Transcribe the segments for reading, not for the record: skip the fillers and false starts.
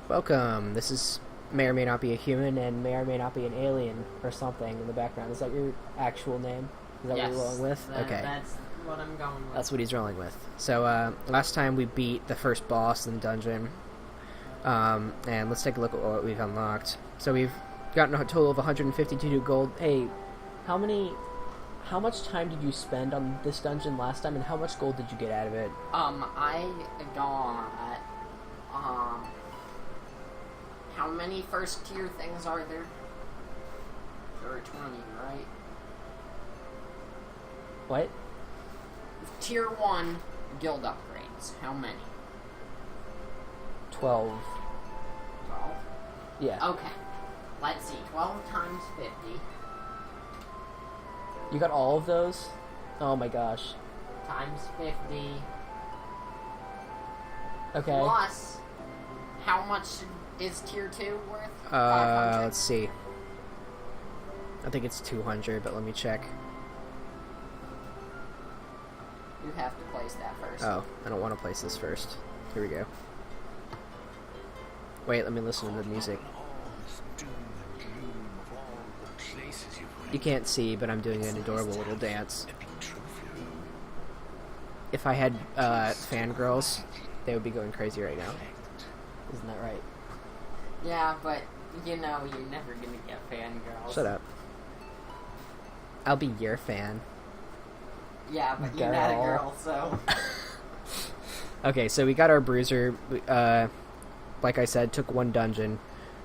Welcome. This is May or May Not Be a Human and May or May Not Be an Alien or something in the background. Is that your actual name? Is that what you're rolling with? Okay. That's what I'm going with. That's what he's rolling with. So, last time we beat the first boss in the dungeon. And let's take a look at what we've unlocked. So we've gotten a total of 152 gold. Hey, how much time did you spend on this dungeon last time, and how much gold did you get out of it? I got, how many first tier things are there? There are 20, right? What? Tier 1 guild upgrades. How many? 12. 12? Yeah. Okay. Let's see. 12 times 50. You got all of those? Oh my gosh. Times 50. Okay. Plus, how much is tier 2 worth? 500? Let's see. I think it's 200, but let me check. You have to place that first. Oh, I don't want to place this first. Here we go. Wait, let me listen to the music. You can't see, but I'm doing an adorable little dance. If I had fangirls, they would be going crazy right now. Isn't that right? Yeah, but, you know, you're never gonna get fangirls. Shut up. I'll be your fan. Yeah, but you're not a girl, so... Okay, so we got our bruiser. Like I said, took one dungeon.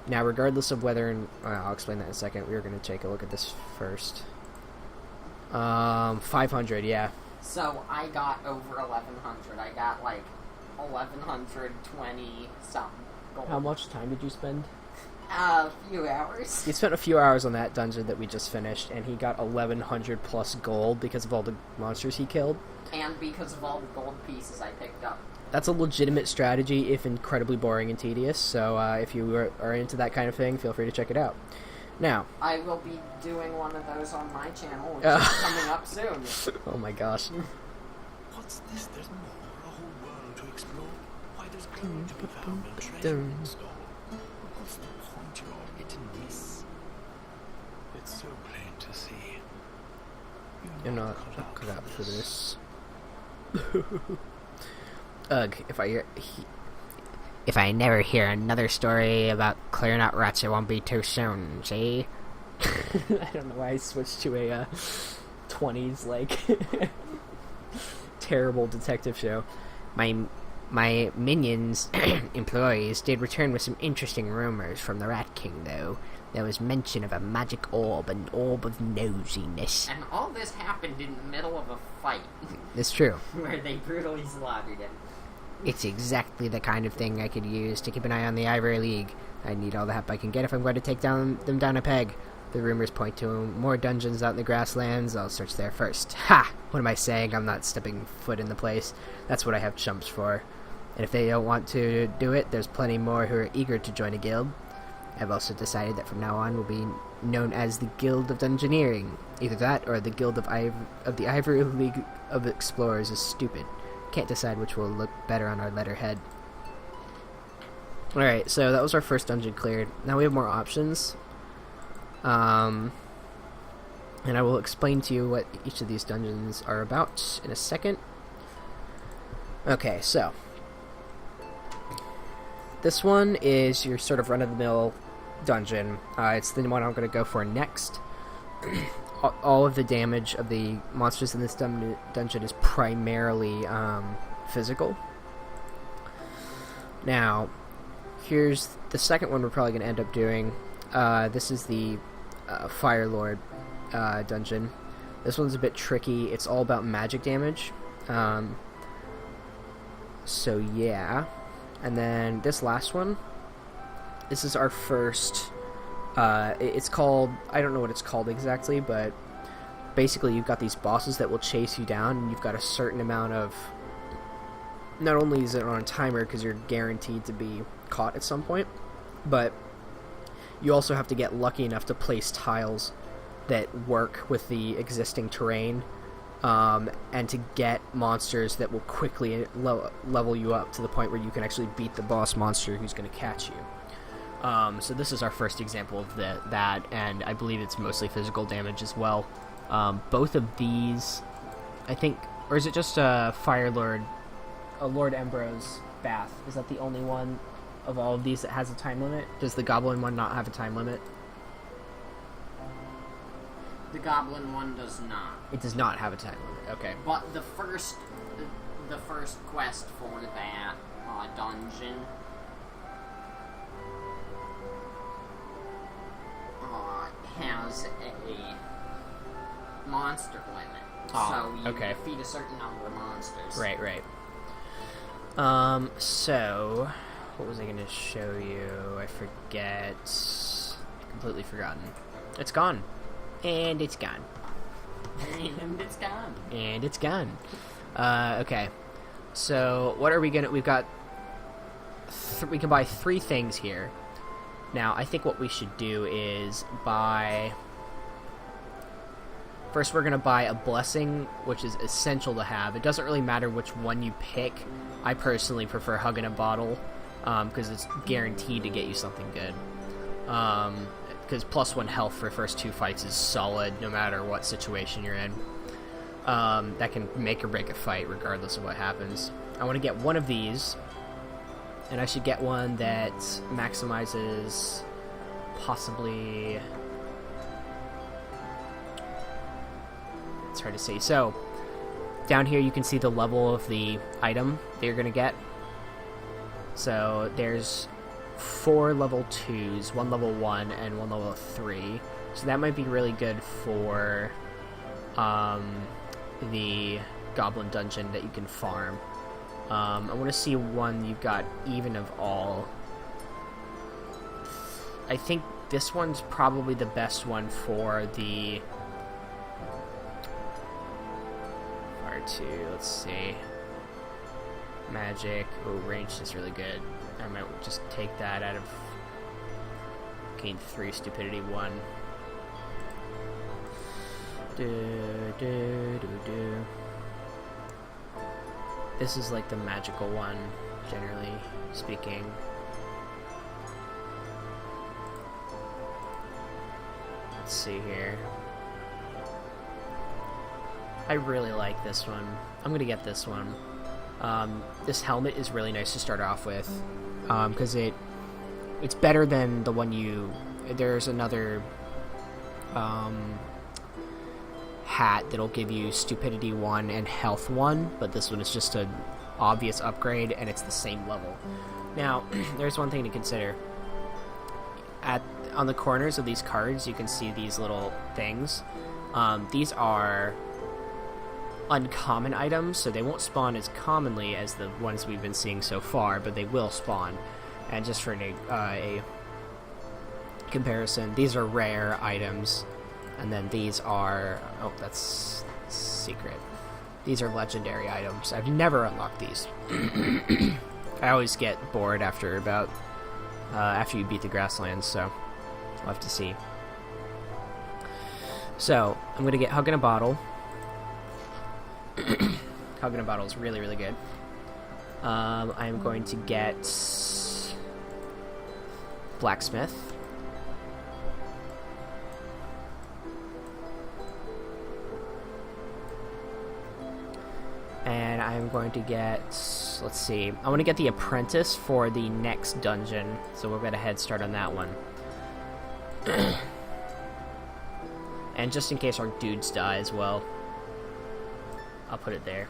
Now, regardless of whether... I'll explain that in a second. We were going to take a look at this first. 500, yeah. So, I got over 1,100. I got, like, 1,120 something gold. How much time did you spend? A few hours. He spent a few hours on that dungeon that we just finished, and he got 1,100 plus gold because of all the monsters he killed. And because of all the gold pieces I picked up. That's a legitimate strategy, if incredibly boring and tedious, so if you are into that kind of thing, feel free to check it out. Now... I will be doing one of those on my channel, which is coming up soon. Oh my gosh. What's this? There's more. A whole world to explore. Why, there's gold to be found and treasure in store. What's the point you're hit and miss? It's so plain to see. You're not cut out for this. Ugh, if I never hear another story about clearing out rats, it won't be too soon, see? I don't know why I switched to a 20s, like, terrible detective show. My minions, employees, did return with some interesting rumors from the Rat King, though. There was mention of a magic orb, an orb of nosiness. And all this happened in the middle of a fight. It's true. Where they brutally slaughtered him. It's exactly the kind of thing I could use to keep an eye on the Ivory League. I need all the help I can get if I'm going to take them down a peg. The rumors point to more dungeons out in the grasslands. I'll search there first. Ha! What am I saying? I'm not stepping foot in the place. That's what I have chumps for. And if they don't want to do it, there's plenty more who are eager to join a guild. I've also decided that from now on we'll be known as the Guild of Dungeoneering. Either that or the Guild of the Ivory League of Explorers is stupid. Can't decide which will look better on our letterhead. Alright, so that was our first dungeon cleared. Now we have more options. And I will explain to you what each of these dungeons are about in a second. Okay, so this one is your sort of run-of-the-mill dungeon. It's the one I'm going to go for next. All of the damage of the monsters in this dungeon is primarily physical. Now, here's the second one we're probably going to end up doing. This is the Fire Lord dungeon. This one's a bit tricky. It's all about magic damage. So yeah. And then this last one, this is our first, it's called, I don't know what it's called exactly, but basically you've got these bosses that will chase you down, and you've got a certain amount of, not only is it on a timer because you're guaranteed to be caught at some point, but you also have to get lucky enough to place tiles that work with the existing terrain and to get monsters that will quickly level you up to the point where you can actually beat the boss monster who's going to catch you. So this is our first example of that, and I believe it's mostly physical damage as well. Both of these, I think, or is it just a Fire Lord, a Lord Embrose Bath? Is that the only one of all of these that has a time limit? Does the Goblin one not have a time limit? The Goblin one does not. It does not have a time limit. Okay. But the first quest for that dungeon has a monster limit. So you defeat a certain number of monsters. Right. So what was I going to show you? I forget. Completely forgotten. It's gone. And it's gone. And it's gone. And it's gone. Okay. So, what are we gonna... We've got... we can buy 3 things here. Now, I think what we should do is buy... First, we're gonna buy a blessing, which is essential to have. It doesn't really matter which one you pick. I personally prefer Hugging a Bottle, because it's guaranteed to get you something good. Because +1 health for first 2 fights is solid no matter what situation you're in. That can make or break a fight regardless of what happens. I want to get one of these, and I should get one that maximizes possibly... It's hard to see. So, down here you can see the level of the item that you're going to get. So, there's 4 level 2s, 1 level 1, and 1 level 3. So that might be really good for the Goblin Dungeon that you can farm. I want to see one you've got even of all. I think this one's probably the best one for the... Fire 2, let's see. Magic. Oh, ranged is really good. I might just take that out of gain 3, stupidity 1. This is like the magical one, generally speaking. Let's see here. I really like this one. I'm gonna get this one. This helmet is really nice to start off with, because it's better than the one you... There's another hat that'll give you stupidity 1 and health 1, but this one is just an obvious upgrade, and it's the same level. Now, there's one thing to consider. On the corners of these cards, you can see these little things. These are uncommon items, so they won't spawn as commonly as the ones we've been seeing so far, but they will spawn. And just for a comparison, these are rare items, and then these are... Oh, that's secret. These are legendary items. I've never unlocked these. I always get bored after you beat the grasslands, so we'll have to see. So, I'm going to get Hugging a Bottle. Hugging a Bottle is really, really good. I'm going to get Blacksmith. And I'm going to get, let's see, I want to get the Apprentice for the next dungeon, so we'll get a head start on that one. And just in case our dudes die as well, I'll put it there.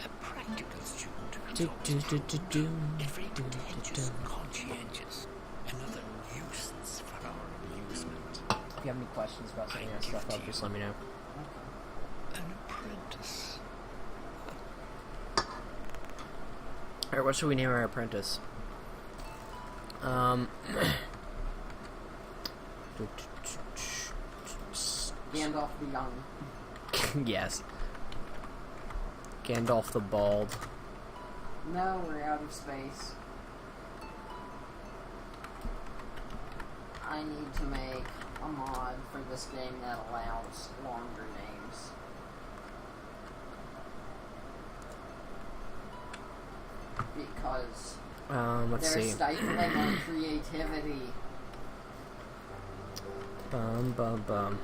A practical student, very contentious and conscientious, another nuisance for our amusement. If you have any questions about setting that stuff up, just let me know. An apprentice. Alright, what should we name our apprentice? Gandalf the Young. Yes. Gandalf the Bald. No, we're out of space. I need to make a mod for this game that allows longer names. because let's they're see. stifling our creativity. Bum.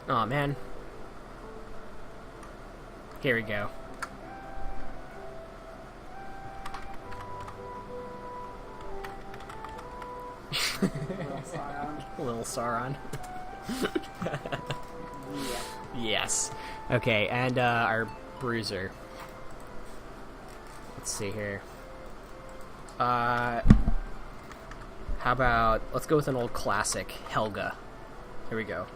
Oh man. Here we go. Little Sauron. Yeah. Yes. Okay, and our bruiser. Let's see here. How about, let's go with an old classic, Helga. Here we go.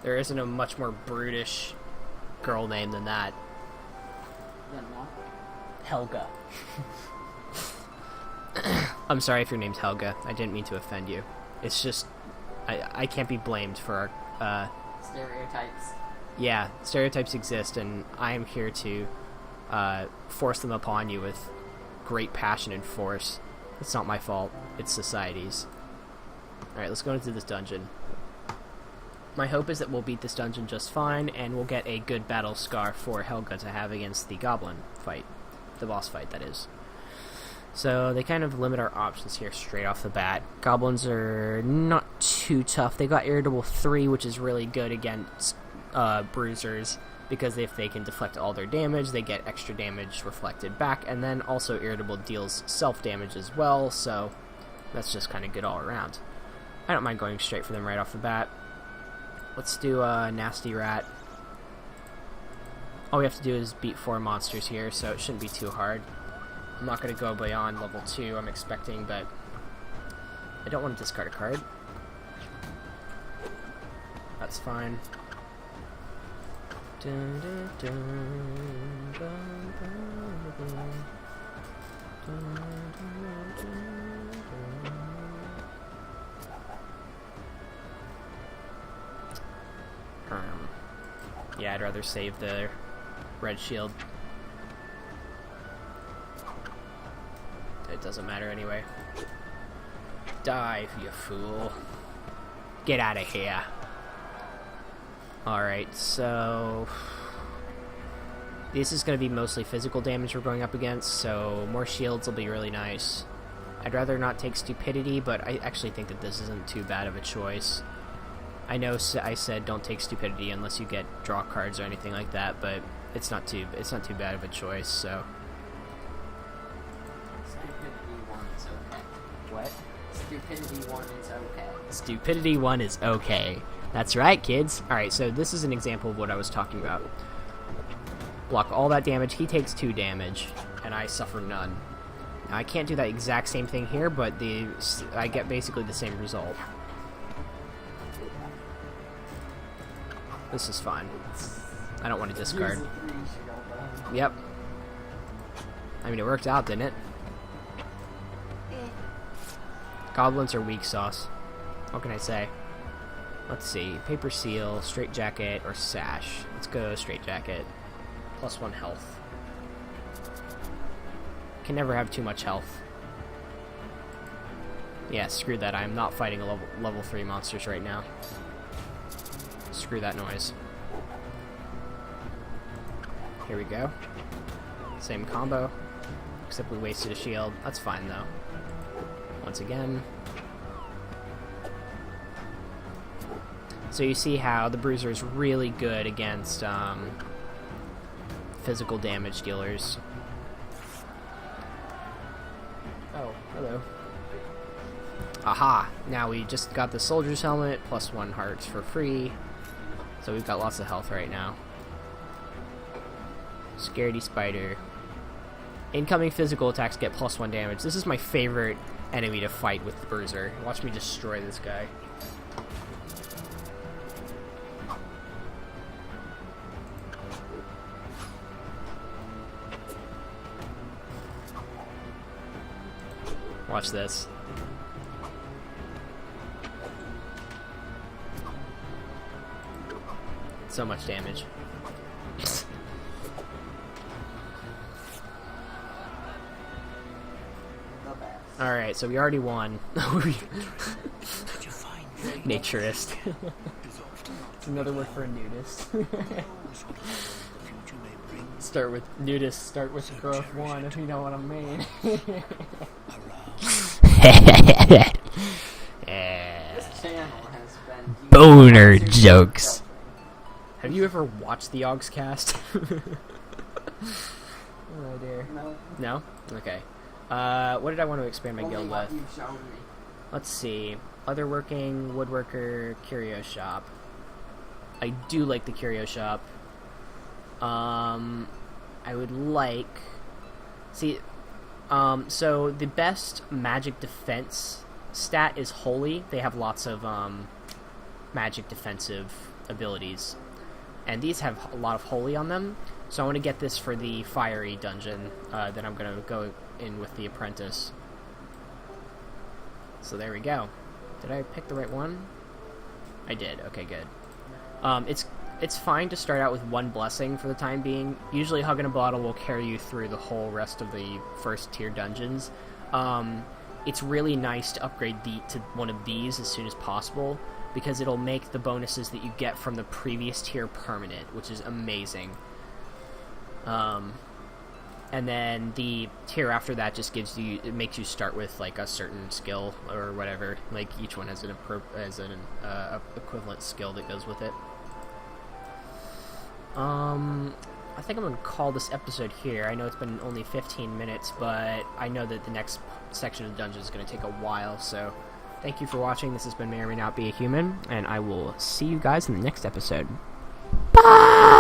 There isn't a much more brutish girl name than that. Then what? Helga. I'm sorry if your name's Helga. I didn't mean to offend you. It's just, I can't be blamed for our, Stereotypes. yeah, stereotypes exist, and I am here to force them upon you with great passion and force. It's not my fault. It's society's. Alright, let's go into this dungeon. My hope is that we'll beat this dungeon just fine, and we'll get a good battle scar for Helga to have against the goblin fight. The boss fight, that is. So they kind of limit our options here straight off the bat. Goblins are not too tough. They got Irritable 3, which is really good against bruisers, because if they can deflect all their damage, they get extra damage reflected back, and then also Irritable deals self-damage as well, so that's just kind of good all around. I don't mind going straight for them right off the bat. Let's do a Nasty Rat. All we have to do is beat 4 monsters here, so it shouldn't be too hard. I'm not going to go beyond level 2, I'm expecting, but I don't want to discard a card. That's fine. Dun, dun, dun, dun, dun, dun, dun, dun, dun. Yeah, I'd rather save the red shield. It doesn't matter anyway. Dive, you fool. Get out of here. Alright, so this is going to be mostly physical damage we're going up against, so more shields will be really nice. I'd rather not take Stupidity, but I actually think that this isn't too bad of a choice. I know I said don't take Stupidity unless you get draw cards or anything like that, but it's not too bad of a choice, so. Stupidity 1 is okay. What? Stupidity 1 is okay. Stupidity 1 is okay. That's right, kids. Alright, so this is an example of what I was talking about. Block all that damage, he takes 2 damage, and I suffer none. Now, I can't do that exact same thing here, but I get basically the same result. This is fine. I don't want to discard. Yep. I mean, it worked out, didn't it? Goblins are weak sauce. What can I say? Let's see. Paper Seal, Straight Jacket, or Sash. Let's go Straight Jacket. +1 health. Can never have too much health. Yeah, screw that. I'm not fighting a level 3 monsters right now. Screw that noise. Here we go. Same combo, except we wasted a shield. That's fine though. Once again. So you see how the Bruiser is really good against physical damage dealers. Oh, hello. Aha! Now we just got the Soldier's Helmet, +1 hearts for free. So we've got lots of health right now. Scaredy Spider. Incoming physical attacks get +1 damage. This is my favorite enemy to fight with the Bruiser. Watch me destroy this guy. Watch this. So much damage. Alright, so we already won. Naturist. another word for a nudist. Who knows what the future may bring? Start with growth 1, if you know what I mean. This channel has been Boner jokes. Have you ever watched the Ogscast? Oh dear. No. No? Okay. What did I want to expand my Only guild what with? you've shown me. Let's see. Leatherworking, woodworker, curio shop. I do like the curio shop. I would like... See, so the best magic defense stat is holy. They have lots of magic defensive abilities. And these have a lot of holy on them. So I want to get this for the fiery dungeon that I'm going to go in with the apprentice. So there we go. Did I pick the right one? I did. Okay, good. It's fine to start out with one blessing for the time being. Usually Hug in a Bottle will carry you through the whole rest of the first tier dungeons. It's really nice to upgrade to one of these as soon as possible, because it'll make the bonuses that you get from the previous tier permanent, which is amazing. And then the tier after that just it makes you start with like a certain skill or whatever. Like each one has an equivalent skill that goes with it. I think I'm gonna call this episode here. I know it's been only 15 minutes, but I know that the next section of the dungeon is gonna take a while. So, thank you for watching. This has been May or May Not Be a Human, and I will see you guys in the next episode. Bye.